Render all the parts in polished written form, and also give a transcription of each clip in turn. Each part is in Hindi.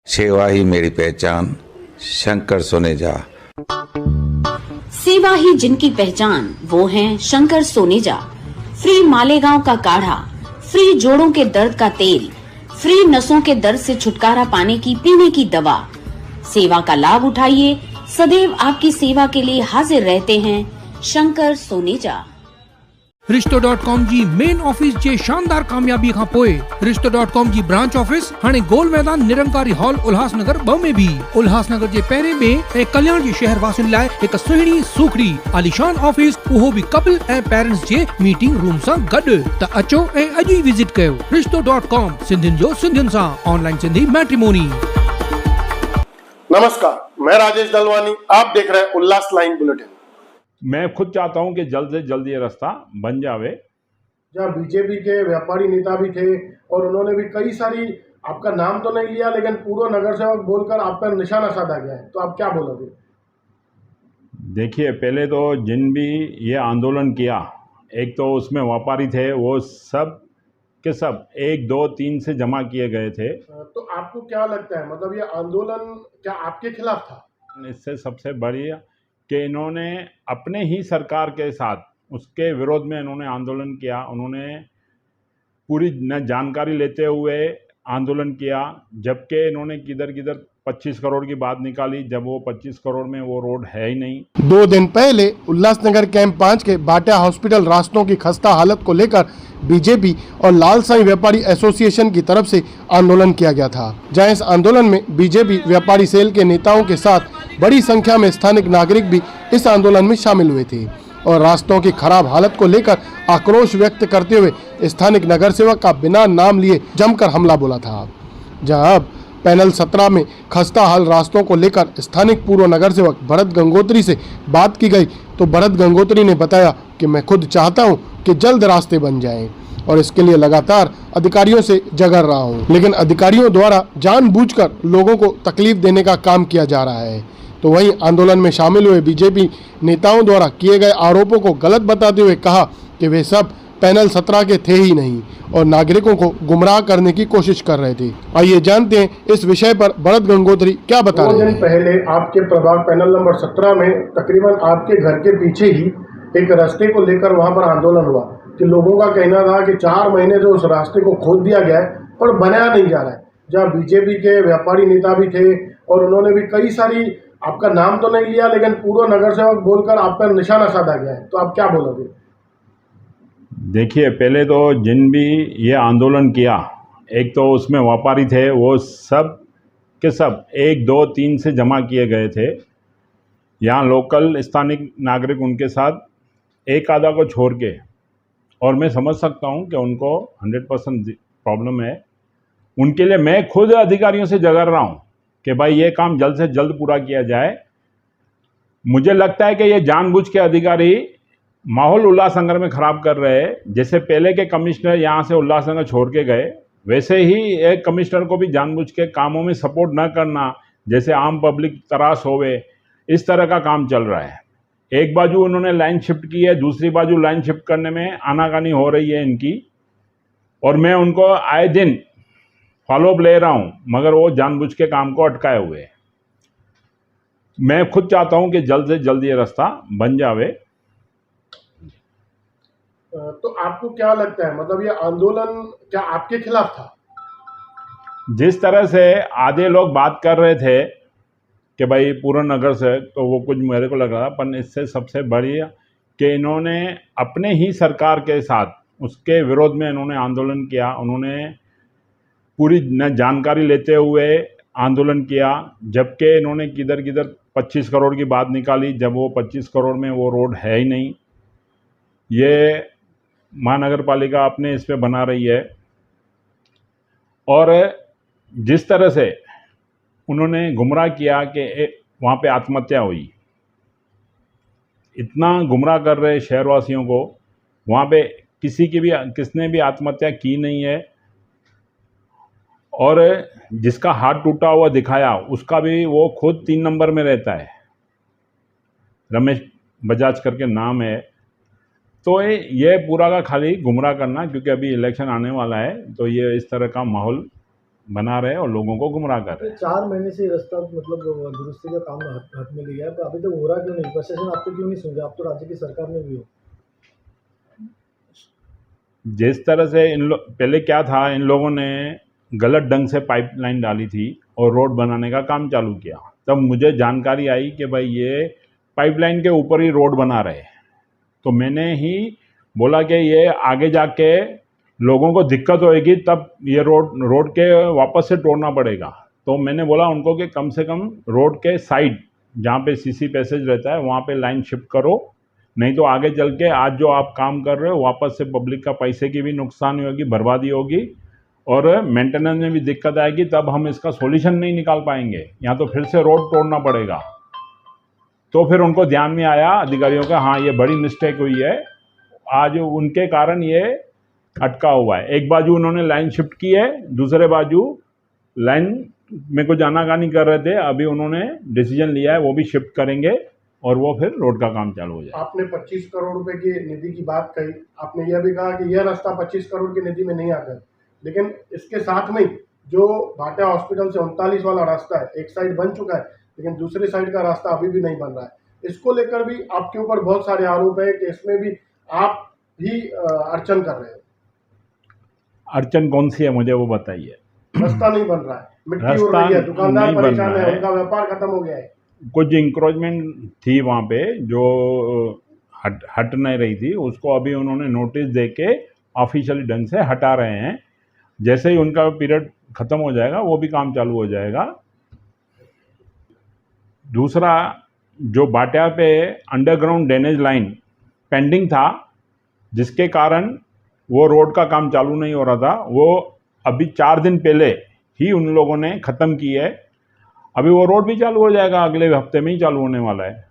सेवा ही मेरी पहचान, शंकर सोनेजा। सेवा ही जिनकी पहचान, वो हैं शंकर सोनेजा। फ्री मालेगांव का काढ़ा, फ्री जोड़ों के दर्द का तेल, फ्री नसों के दर्द से छुटकारा पाने की पीने की दवा। सेवा का लाभ उठाइए, सदैव आपकी सेवा के लिए हाजिर रहते हैं शंकर सोनेजा। रिश्तो.com जी मेन ऑफिस जे शानदार कामयाबी खां पोइ रिश्तो.com जी ब्रांच ऑफिस हाणे गोल मैदान निरंकारी हॉल उल्हासनगर 2 में भी उल्हासनगर जे पहिरें में ऐं कल्याण जे शहर वासियुनि लाइ हिक सुहिणी सूखड़ी आलीशान ऑफिस, उहो भी कपल ऐं पेरेंट्स जे मीटिंग रूम सां गॾु। त अचो ऐं अॼु ई विजिट कयो रिश्तो.com, सिंधियुनि जो सिंधियुनि सां ऑनलाइन सिंधी मैट्रिमोनी। नमस्कार, मैं राजेश दलवानी, आप देख रहे हैं उल्लास लाइन बुलेटिन। मैं खुद चाहता हूं कि जल्द से जल्द ये रास्ता बन जावे। जहाँ बीजेपी के व्यापारी नेता भी थे और उन्होंने भी कई सारी, आपका नाम तो नहीं लिया लेकिन पूर्व नगर सेवक बोलकर आप पर निशाना साधा गया है, तो आप क्या बोलोगे? देखिए, पहले तो जिन भी ये आंदोलन किया, एक तो उसमें व्यापारी थे, वो सब के सब 1, 2, 3 से जमा किए गए थे। तो आपको क्या लगता है, मतलब ये आंदोलन क्या आपके खिलाफ था? इससे सबसे बढ़िया कि इन्होंने अपने ही सरकार के साथ उसके विरोध में इन्होंने आंदोलन किया। उन्होंने पूरी न जानकारी लेते हुए आंदोलन किया, जबकि इन्होंने किधर किधर 25 करोड़ की बात निकाली, जब वो 25 करोड़ में वो रोड है ही नहीं। 2 दिन पहले उल्लासनगर कैंप 5 के भाटिया हॉस्पिटल रास्तों की खस्ता हालत को लेकर बीजेपी और लाल साईं व्यापारी एसोसिएशन की तरफ से आंदोलन किया गया था, जहां इस आंदोलन में बीजेपी व्यापारी सेल के नेताओं के साथ बड़ी संख्या में स्थानिक नागरिक भी इस आंदोलन में शामिल हुए थे और रास्तों की खराब हालत को लेकर आक्रोश व्यक्त करते हुए स्थानिक नगर सेवक का बिना नाम लिए जमकर हमला बोला था। जहां अब पैनल 17 में खस्ता हाल रास्तों को लेकर स्थानिक पूर्व नगर सेवक भरत गंगोत्री से बात की गई, तो भरत गंगोत्री ने बताया कि मैं खुद चाहता हूं कि जल्द रास्ते बन जाएं और इसके लिए लगातार अधिकारियों से झगड़ रहा हूं, लेकिन अधिकारियों द्वारा जानबूझकर लोगों को तकलीफ देने का काम किया जा रहा है। तो वहीं आंदोलन में शामिल हुए बीजेपी नेताओं द्वारा किए गए आरोपों को गलत बताते हुए कहा कि वे सब पैनल 17 के थे ही नहीं और नागरिकों को गुमराह करने की कोशिश कर रहे थे। आइए जानते हैं इस विषय पर भरत गंगोत्री क्या बता रहे हैं। 2 दिन पहले आपके प्रभाग पैनल नंबर 17 में तकरीबन आपके घर के पीछे ही एक रास्ते को लेकर वहां पर आंदोलन हुआ कि लोगों का कहना था कि 4 महीने से उस रास्ते को खोद दिया गया है पर बनाया नहीं जा रहा है, जहाँ बीजेपी के व्यापारी नेता भी थे और उन्होंने भी कई सारी, आपका नाम तो नहीं लिया लेकिन पूर्व नगर सेवक बोलकर आप पर निशाना साधा गया है, तो आप क्या बोलोगे? देखिए, पहले तो जिन भी ये आंदोलन किया, एक तो उसमें व्यापारी थे, वो सब के सब 1, 2, 3 से जमा किए गए थे। यहाँ लोकल स्थानिक नागरिक उनके साथ एक आधा को छोड़ के, और मैं समझ सकता हूँ कि उनको 100% प्रॉब्लम है। उनके लिए मैं खुद अधिकारियों से झगड़ रहा हूँ कि भाई ये काम जल्द से जल्द पूरा किया जाए। मुझे लगता है कि ये जानबूझ के अधिकारी माहौल उल्लासनगर में ख़राब कर रहे हैं। जैसे पहले के कमिश्नर यहाँ से उल्लासनगर छोड़ के गए, वैसे ही एक कमिश्नर को भी जानबूझ के कामों में सपोर्ट न करना, जैसे आम पब्लिक तराश होवे, इस तरह का काम चल रहा है। एक बाजू उन्होंने लाइन शिफ्ट की है, दूसरी बाजू लाइन शिफ्ट करने में आनाकानी हो रही है इनकी, और मैं उनको आए दिन फॉलोअप ले रहा हूँ, मगर वो जानबूझ के काम को अटकाए हुए हैं। मैं खुद चाहता हूँ कि जल्द से जल्द ये रास्ता बन जावे। तो आपको क्या लगता है, मतलब ये आंदोलन क्या आपके खिलाफ था? जिस तरह से आधे लोग बात कर रहे थे कि भाई पूर्व नगर से, तो वो कुछ मेरे को लग रहा था, पर इससे सबसे बढ़िया कि इन्होंने अपने ही सरकार के साथ उसके विरोध में इन्होंने आंदोलन किया। उन्होंने पूरी न जानकारी लेते हुए आंदोलन किया, जबकि इन्होंने किधर किधर 25 करोड़ की बात निकाली, जब वो 25 करोड़ में वो रोड है ही नहीं। ये महानगर पालिका अपने इस पे बना रही है, और जिस तरह से उन्होंने गुमराह किया कि वहाँ पे आत्महत्या हुई, इतना गुमराह कर रहे शहरवासियों को। वहाँ पे किसने भी आत्महत्या की नहीं है, और जिसका हाथ टूटा हुआ दिखाया उसका भी वो खुद 3 नंबर में रहता है, रमेश बजाज करके नाम है। तो ये पूरा का खाली गुमराह करना, क्योंकि अभी इलेक्शन आने वाला है, तो ये इस तरह का माहौल बना रहे हैं और लोगों को गुमराह कर रहे हैं। 4 महीने से ये रास्ता मतलब दुरुस्ती का काम हाथ में लिया है, तो अभी तक हो रहा क्यों नहीं? प्रशासन आपको क्यों नहीं सुन रहा? आप तो राज्य की सरकार में भी हो। जिस तरह से पहले क्या था, इन लोगों ने गलत ढंग से पाइपलाइन डाली थी और रोड बनाने का काम चालू किया। तब मुझे जानकारी आई कि भाई ये पाइपलाइन के ऊपर ही रोड बना रहे हैं, तो मैंने ही बोला कि ये आगे जाके लोगों को दिक्कत होएगी, तब ये रोड के वापस से तोड़ना पड़ेगा। तो मैंने बोला उनको कि कम से कम रोड के साइड जहाँ पे सीसी पैसेज रहता है वहाँ पे लाइन शिफ्ट करो, नहीं तो आगे चल के आज जो आप काम कर रहे हो वापस से पब्लिक का पैसे की भी नुकसान होगी, बर्बादी होगी और मेंटेनेंस में भी दिक्कत आएगी। तब हम इसका सॉल्यूशन नहीं निकाल पाएंगे, या तो फिर से रोड तोड़ना पड़ेगा। तो फिर उनको ध्यान में आया अधिकारियों का, हाँ ये बड़ी मिस्टेक हुई है, आज उनके कारण ये अटका हुआ है। एक बाजू उन्होंने लाइन शिफ्ट की है, दूसरे बाजू लाइन में को जाना का नहीं कर रहे थे, अभी उन्होंने डिसीजन लिया है वो भी शिफ्ट करेंगे और वो फिर रोड का काम चालू हो जाए। आपने 25 करोड़ रुपए की निधि की बात कही, आपने यह भी कहा कि यह रास्ता 25 करोड़ की निधि में नहीं आता, लेकिन इसके साथ में जो भाटिया हॉस्पिटल से 39 वाला रास्ता है, एक साइड बन चुका है लेकिन दूसरी साइड का रास्ता अभी भी नहीं बन रहा है। इसको लेकर भी आपके ऊपर बहुत सारे आरोप है कि इसमें भी आप भी अड़चन कर रहे हैं। अड़चन कौन सी है मुझे वो बताइए। रास्ता नहीं बन रहा है, मिट्टी उड़ रास्ता रही है, दुकानदार नहीं बन परेशान रहा है, है। उनका व्यापार खत्म हो गया है। कुछ इंक्रोचमेंट थी वहाँ पे जो हट नहीं रही थी, उसको अभी उन्होंने नोटिस दे के ऑफिशियली ढंग से हटा रहे हैं। जैसे ही उनका पीरियड ख़त्म हो जाएगा वो भी काम चालू हो जाएगा। दूसरा, जो भाटिया पे अंडरग्राउंड ड्रेनेज लाइन पेंडिंग था, जिसके कारण वो रोड का काम चालू नहीं हो रहा था, वो अभी 4 दिन पहले ही उन लोगों ने ख़त्म की है। अभी वो रोड भी चालू हो जाएगा, अगले हफ्ते में ही चालू होने वाला है।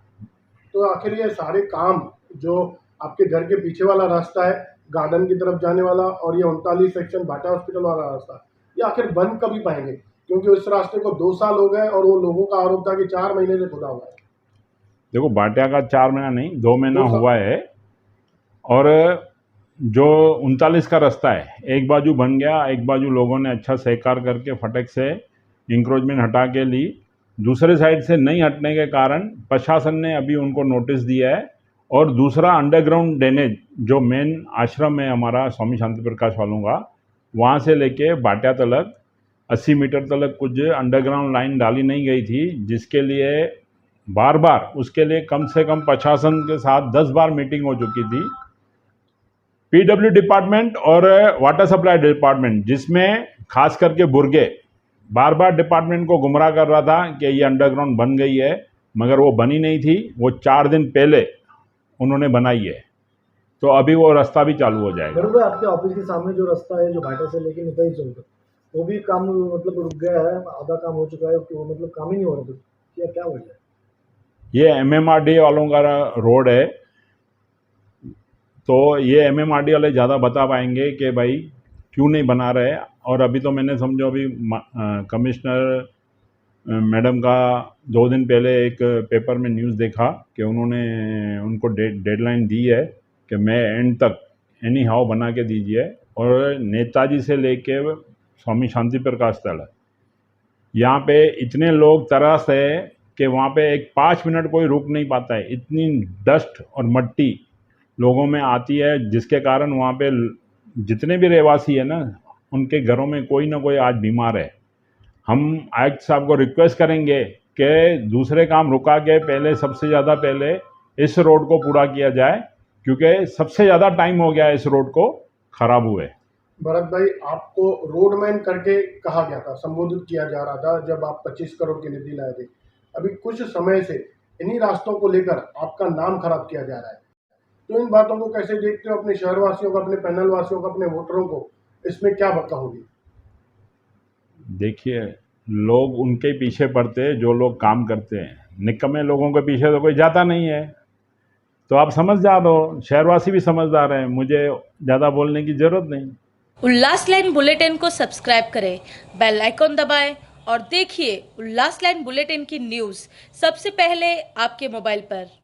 तो आखिर ये सारे काम जो आपके घर के पीछे वाला रास्ता है गार्डन की तरफ जाने वाला और ये 39 सेक्शन भाटिया हॉस्पिटल वाला रास्ता, ये आखिर बन कभी पाएंगे? क्योंकि उस रास्ते को 2 साल हो गए और वो लोगों का आरोप था कि 4 महीने से खुदा हुआ है। देखो, भाटिया का 4 महीना नहीं 2 महीना हुआ है, और जो 39 का रास्ता है एक बाजू बन गया, एक बाजू लोगों ने अच्छा सहकार करके फटक से इंक्रोचमेंट हटा के ली। दूसरे साइड से नहीं हटने के कारण प्रशासन ने अभी उनको नोटिस दिया है। और दूसरा, अंडरग्राउंड ड्रेनेज जो मेन आश्रम है हमारा स्वामी शांति प्रकाश वालों का, वहाँ से लेके भाटिया तलक 80 मीटर तलक कुछ अंडरग्राउंड लाइन डाली नहीं गई थी, जिसके लिए बार बार उसके लिए कम से कम प्रशासन के साथ 10 बार मीटिंग हो चुकी थी। पीडब्ल्यू डिपार्टमेंट और वाटर सप्लाई डिपार्टमेंट, जिसमें खास करके बुर्गे बार बार डिपार्टमेंट को गुमराह कर रहा था कि ये अंडरग्राउंड बन गई है, मगर वो बनी नहीं थी। वो 4 दिन पहले उन्होंने बनाई है, तो अभी वो रास्ता भी चालू हो जाएगा। बरोबर, आपके ऑफिस के सामने जो रास्ता है जो भाटिया से लेके निकल चलता, वो भी काम मतलब रुक गया है, आधा काम हो चुका है, वो मतलब काम ही नहीं हो रहा। तो क्या वजह है? ये MMRDA वालों का रोड है, तो ये MMRDA वाले ज़्यादा बता पाएंगे कि भाई क्यों नहीं बना रहे। और अभी तो मैंने समझो अभी कमिश्नर मैडम का 2 दिन पहले एक पेपर में न्यूज़ देखा कि उन्होंने उनको डेडलाइन दी है कि मैं एंड तक एनी हाउ बना के दीजिए। और नेताजी से लेके स्वामी शांति प्रकाश तक यहाँ पे इतने लोग तरस है कि वहाँ पे एक 5 मिनट कोई रुक नहीं पाता है। इतनी डस्ट और मट्टी लोगों में आती है, जिसके कारण वहाँ पे जितने भी रहवासी है ना, उनके घरों में कोई ना कोई आज बीमार है। हम आयुक्त साहब को रिक्वेस्ट करेंगे कि दूसरे काम रुका के पहले सबसे ज़्यादा पहले इस रोड को पूरा किया जाए, क्योंकि सबसे ज़्यादा टाइम हो गया है इस रोड को ख़राब हुए। भरत भाई, आपको रोडमैन करके कहा गया था, संबोधित किया जा रहा था जब आप 25 करोड़ की निधि लाए थे। अभी कुछ समय से इन्हीं रास्तों को लेकर आपका नाम खराब किया जा रहा है, तो इन बातों को कैसे देखते हो? अपने शहरवासियों को, अपने पैनल वासियों को, अपने वोटरों को इसमें क्या कहोगे? देखिए, लोग उनके पीछे पड़ते हैं जो लोग काम करते हैं, निकम्मे लोगों के पीछे तो कोई जाता नहीं है। तो आप समझदार हो, शहरवासी भी समझदार हैं, मुझे ज़्यादा बोलने की ज़रूरत नहीं। उल्लास लाइन बुलेटिन को सब्सक्राइब करें, बेल आइकॉन दबाएं और देखिए उल्लास लाइन बुलेटिन की न्यूज़ सबसे पहले आपके मोबाइल पर।